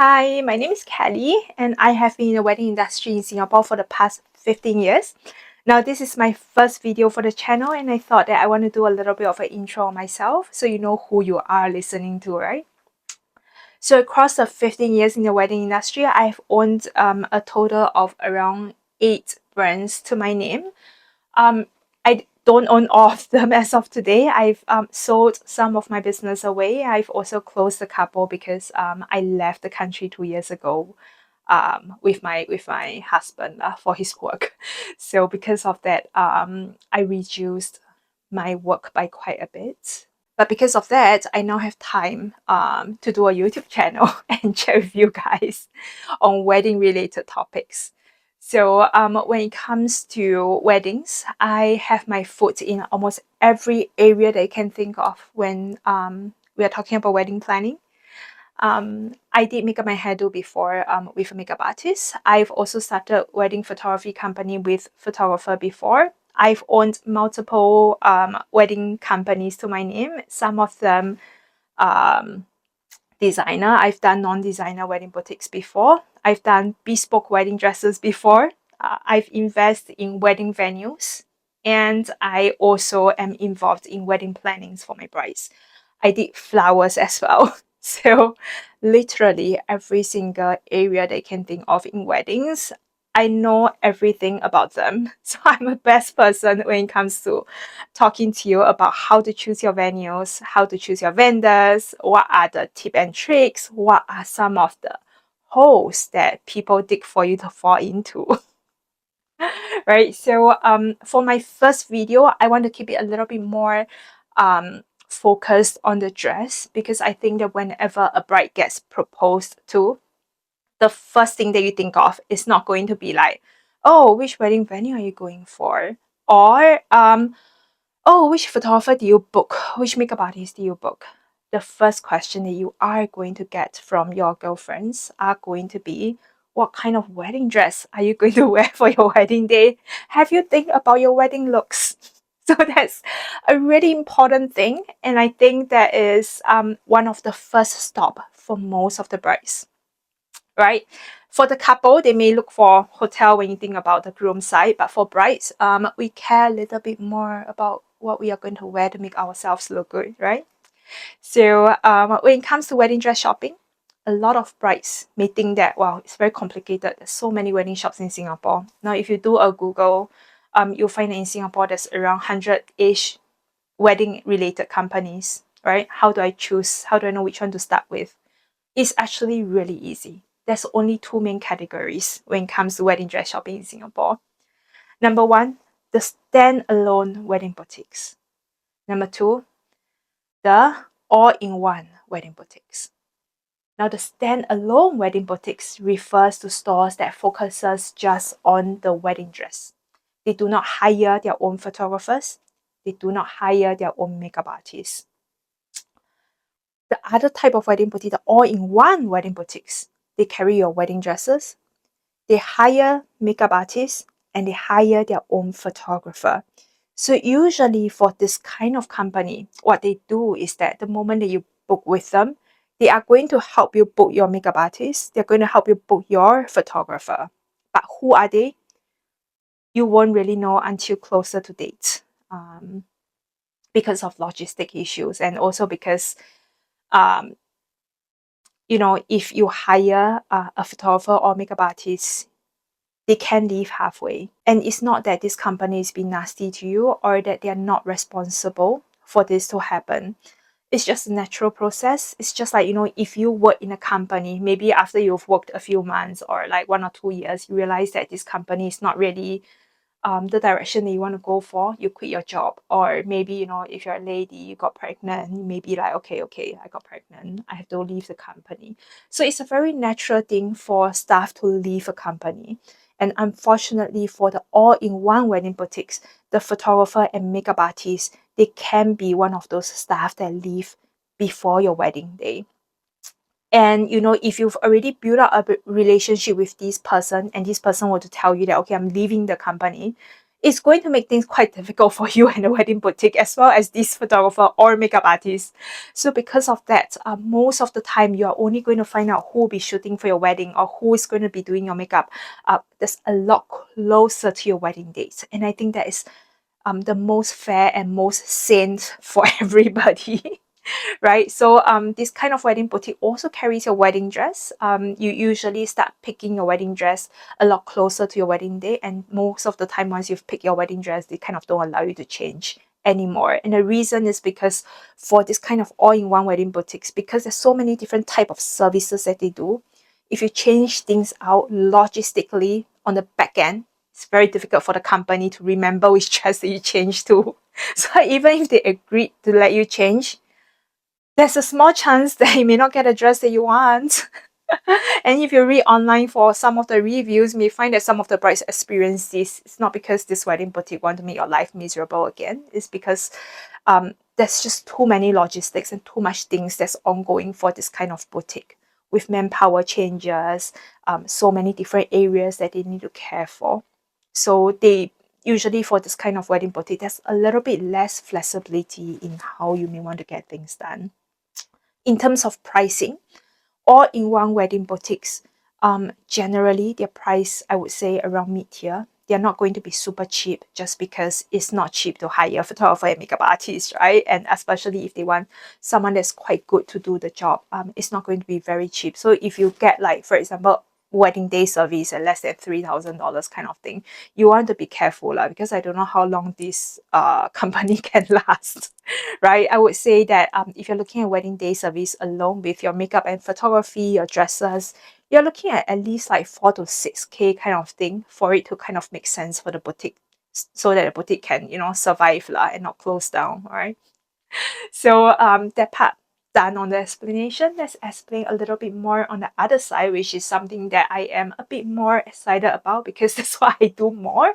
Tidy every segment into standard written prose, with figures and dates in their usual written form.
Hi, my name is Kelly, and I have been in the wedding industry in Singapore for the past 15 years. Now, this is my first video for the channel, and I thought that I want to do a little bit of an intro on myself so you know who you are listening to, right? So, across the 15 years in the wedding industry, I've owned a total of around 8 brands to my name. I don't own all of them as of today. I've sold some of my business away. I've also closed a couple because I left the country 2 years ago with my husband for his work. So because of that, I reduced my work by quite a bit. But because of that, I now have time to do a YouTube channel and chat with you guys on wedding related topics. So when it comes to weddings, I have my foot in almost every area that you can think of when we are talking about wedding planning. I did makeup and hairdo before with a makeup artist. I've also started wedding photography company with photographer before. I've owned multiple wedding companies to my name. Some of them designer. I've done non-designer wedding boutiques before. I've done bespoke wedding dresses before. I've invested in wedding venues, and I also am involved in wedding plannings for my brides. I did flowers as well. So literally every single area they can think of in weddings, I know everything about them. So I'm the best person when it comes to talking to you about how to choose your venues, how to choose your vendors, what are the tips and tricks, what are some of the holes that people dig for you to fall into. Right. So for my first video, I want to keep it a little bit more focused on the dress because I think that whenever a bride gets proposed to, the first thing that you think of is not going to be like, oh, which wedding venue are you going for? Or oh, which photographer do you book? Which makeup artist do you book? The first question that you are going to get from your girlfriends are going to be, what kind of wedding dress are you going to wear for your wedding day? Have you think about your wedding looks? So that's a really important thing, and I think that is one of the first stop for most of the brides, right? For the couple, they may look for hotel when you think about the groom side, but for brides, we care a little bit more about what we are going to wear to make ourselves look good, right? So when it comes to wedding dress shopping, a lot of brides may think that, wow, it's very complicated. There's so many wedding shops in Singapore. Now, if you do a Google, you'll find that in Singapore, there's around 100-ish wedding related companies, right? How do I choose? How do I know which one to start with? It's actually really easy. There's only two main categories when it comes to wedding dress shopping in Singapore. Number one, the standalone wedding boutiques. Number two, the all-in-one wedding boutiques. Now, the standalone wedding boutiques refers to stores that focuses just on the wedding dress. They do not hire their own photographers. They do not hire their own makeup artists. The other type of wedding boutique, the all-in-one wedding boutiques, they carry your wedding dresses, they hire makeup artists, and they hire their own photographer. So usually for this kind of company, what they do is that the moment that you book with them, they are going to help you book your makeup artist. They're going to help you book your photographer. But who are they? You won't really know until closer to date, because of logistic issues, and also because um, if you hire a photographer or makeup artist, they can leave halfway. And it's not that this company is being nasty to you or that they are not responsible for this to happen. It's just a natural process. It's just like, if you work in a company, maybe after you've worked a few months or like 1 or 2 years, you realize that this company is not really the direction that you want to go for, you quit your job. Or maybe, if you're a lady, you got pregnant, you may be like, okay, I got pregnant, I have to leave the company. So it's a very natural thing for staff to leave a company. And unfortunately, for the all-in-one wedding boutiques, the photographer and makeup artist, they can be one of those staff that leave before your wedding day. And if you've already built up a relationship with this person and this person were to tell you that, okay, I'm leaving the company, it's going to make things quite difficult for you and the wedding boutique, as well as this photographer or makeup artist. So because of that, most of the time you are only going to find out who will be shooting for your wedding or who is going to be doing your makeup that's a lot closer to your wedding date. And I think that is the most fair and most sane for everybody. Right? So this kind of wedding boutique also carries your wedding dress. You usually start picking your wedding dress a lot closer to your wedding day, and most of the time once you've picked your wedding dress, they kind of don't allow you to change anymore. And the reason is because for this kind of all-in-one wedding boutiques, because there's so many different type of services that they do, if you change things out logistically on the back end, it's very difficult for the company to remember which dress that you changed to. So even if they agreed to let you change, there's a small chance that you may not get a dress that you want. And if you read online for some of the reviews, you may find that some of the brides experience this. It's not because this wedding boutique want to make your life miserable again. It's because there's just too many logistics and too much things that's ongoing for this kind of boutique, with manpower changes, so many different areas that they need to care for. So they usually, for this kind of wedding boutique, there's a little bit less flexibility in how you may want to get things done. In terms of pricing, all-in-one wedding boutiques, generally their price, I would say, around mid-tier. They're not going to be super cheap just because it's not cheap to hire a photographer and makeup artist, right? And especially if they want someone that's quite good to do the job, it's not going to be very cheap. So if you get, like, for example, wedding day service at less than $3,000 kind of thing, you want to be careful, because I don't know how long this company can last. Right? I would say that if you're looking at wedding day service alone with your makeup and photography, your dresses, you're looking at least like 4 to 6K kind of thing for it to kind of make sense for the boutique, so that the boutique can, survive and not close down. All right. So that part done on the explanation. Let's explain a little bit more on the other side, which is something that I am a bit more excited about because that's what I do more.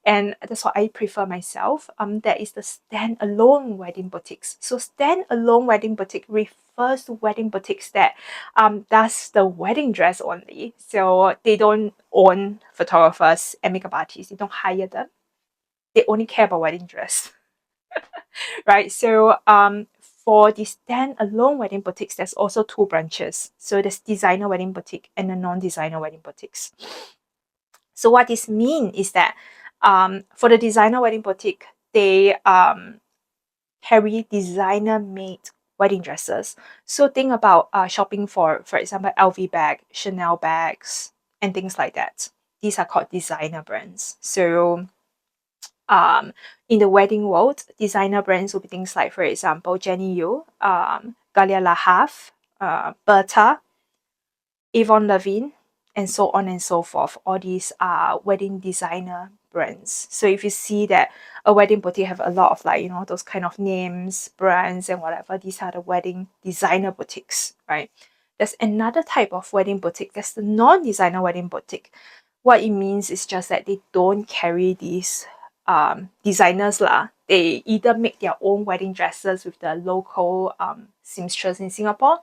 And that's what I prefer myself. That is the standalone wedding boutiques. So standalone wedding boutique refers to wedding boutiques that does the wedding dress only. So they don't own photographers and makeup artists. They don't hire them. They only care about wedding dress. Right? So for the standalone wedding boutiques, there's also two branches. So there's designer wedding boutique and the non-designer wedding boutiques. So what this means is that for the designer wedding boutique, they carry designer-made wedding dresses. So think about shopping for example, LV bag, Chanel bags, and things like that. These are called designer brands. So in the wedding world, designer brands will be things like, for example, Jenny Yu, Galia Lahaf, Berta, Yvonne Levine, and so on and so forth. All these are wedding designer brands. So if you see that a wedding boutique have a lot of those kind of names, brands, and whatever, these are the wedding designer boutiques, right? There's another type of wedding boutique. That's the non-designer wedding boutique. What it means is just that they don't carry these designers lah. They either make their own wedding dresses with the local seamstress in Singapore,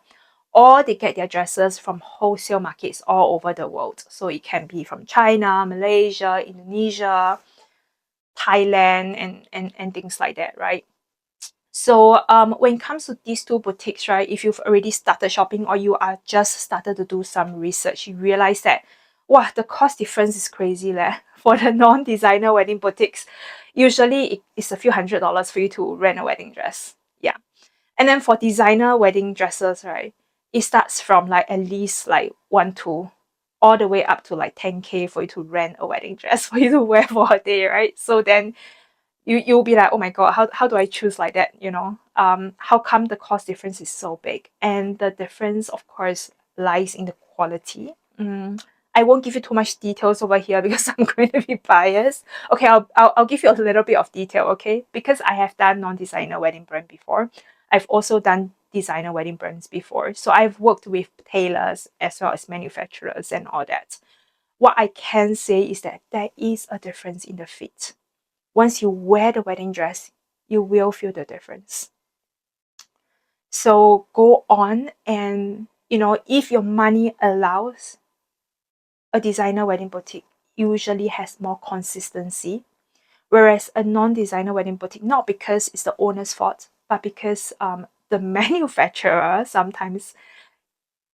or they get their dresses from wholesale markets all over the world. So it can be from China, Malaysia, Indonesia, Thailand, and things like that, right? So when it comes to these two boutiques, right, if you've already started shopping or you are just started to do some research, you realize that, wow, the cost difference is crazy leh. For the non-designer wedding boutiques, usually it's a few $100s for you to rent a wedding dress. Yeah. And then for designer wedding dresses, right, it starts from like at least like 1 2 all the way up to like 10K for you to rent a wedding dress for you to wear for a day, right? So then you'll be like, oh my god, how do I choose like that? How come the cost difference is so big? And the difference, of course, lies in the quality. I won't give you too much details over here because I'm going to be biased. Okay, I'll give you a little bit of detail, okay? Because I have done non-designer wedding brand before. I've also done designer wedding brands before. So I've worked with tailors as well as manufacturers and all that. What I can say is that there is a difference in the fit. Once you wear the wedding dress, you will feel the difference. So go on and, if your money allows, a designer wedding boutique usually has more consistency, Whereas a non-designer wedding boutique, not because it's the owner's fault, but because the manufacturer sometimes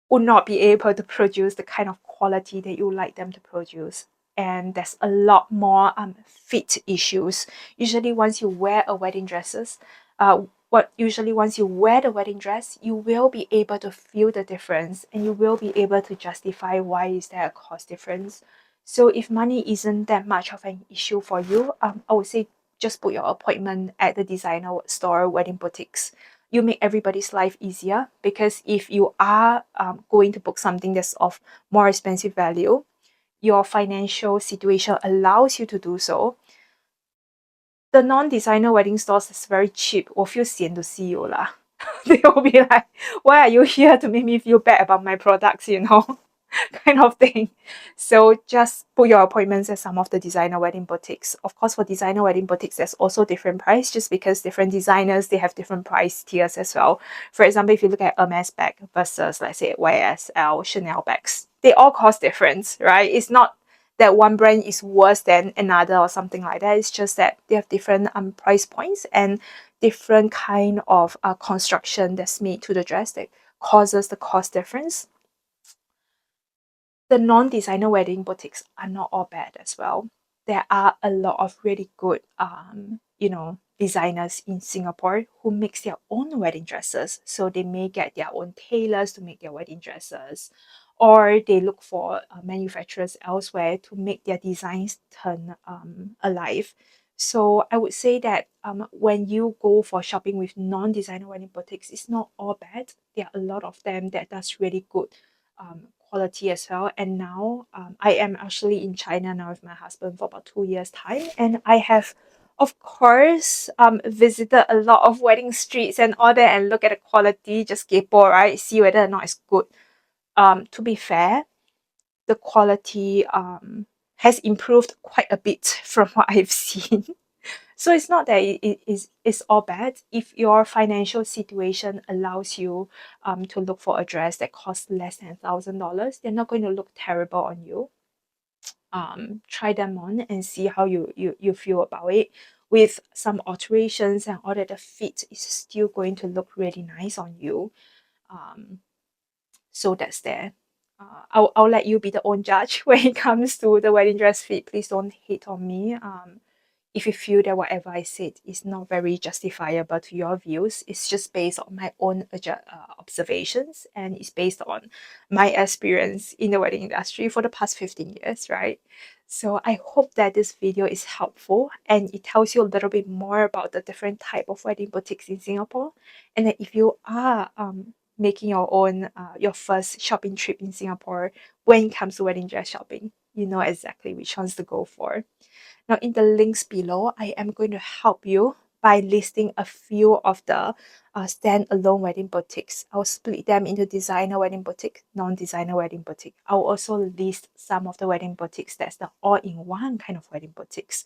would not be able to produce the kind of quality that you would like them to produce. And there's a lot more fit issues. Usually once you wear a wedding dresses, once you wear the wedding dress, you will be able to feel the difference and you will be able to justify why is there a cost difference. So if money isn't that much of an issue for you, I would say just book your appointment at the designer store wedding boutiques. You make everybody's life easier, because if you are going to book something that's of more expensive value, your financial situation allows you to do so. The non-designer wedding stores is very cheap. 我 feel sian to see you lah. They will be like, why are you here to make me feel bad about my products, you know? Kind of thing. So just put your appointments at some of the designer wedding boutiques. Of course, for designer wedding boutiques, there's also different price, just because different designers, they have different price tiers as well. For example, if you look at Hermes bag versus, let's say, YSL, Chanel bags, they all cost different, right? It's not that one brand is worse than another or something like that. It's just that they have different price points and different kind of construction that's made to the dress that causes the cost difference. The non-designer wedding boutiques are not all bad as well. There are a lot of really good, designers in Singapore who makes their own wedding dresses. So they may get their own tailors to make their wedding dresses, or they look for manufacturers elsewhere to make their designs turn alive. So I would say that when you go for shopping with non-designer wedding boutiques, it's not all bad. There are a lot of them that does really good quality as well. And now I am actually in China now with my husband for about 2 years time, and I have of course visited a lot of wedding streets and all that, and look at the quality, just kaypoh, right? See whether or not it's good. To be fair, the quality has improved quite a bit from what I've seen. So it's not that it's all bad. If your financial situation allows you to look for a dress that costs less than $1,000, they're not going to look terrible on you. Try them on and see how you feel about it. With some alterations and all that, the fit is still going to look really nice on you. So that's there. I'll let you be the own judge when it comes to the wedding dress fit. Please don't hate on me. If you feel that whatever I said is not very justifiable to your views, it's just based on my own observations, and it's based on my experience in the wedding industry for the past 15 years, right? So I hope that this video is helpful and it tells you a little bit more about the different type of wedding boutiques in Singapore. And that if you are making your own your first shopping trip in Singapore, when it comes to wedding dress shopping, you know exactly which ones to go for. Now, in the links below, I am going to help you by listing a few of the standalone wedding boutiques. I'll split them into designer wedding boutique, non-designer wedding boutique. I'll also list some of the wedding boutiques that's the all-in-one kind of wedding boutiques.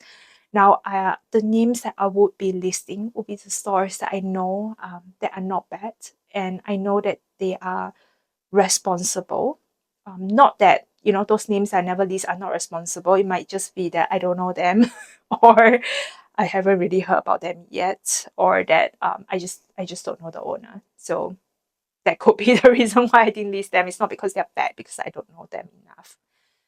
Now, the names that I would be listing would be the stores that I know that are not bad, and I know that they are responsible. Not that, those names I never list are not responsible. It might just be that I don't know them or I haven't really heard about them yet, or that I just don't know the owner. So that could be the reason why I didn't list them. It's not because they're bad, because I don't know them enough.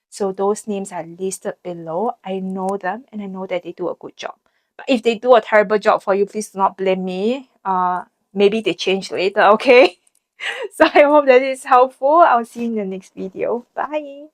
So those names are listed below. I know them and I know that they do a good job. But if they do a terrible job for you, please do not blame me. Maybe they change later, okay? So I hope that is helpful. I'll see you in the next video. Bye.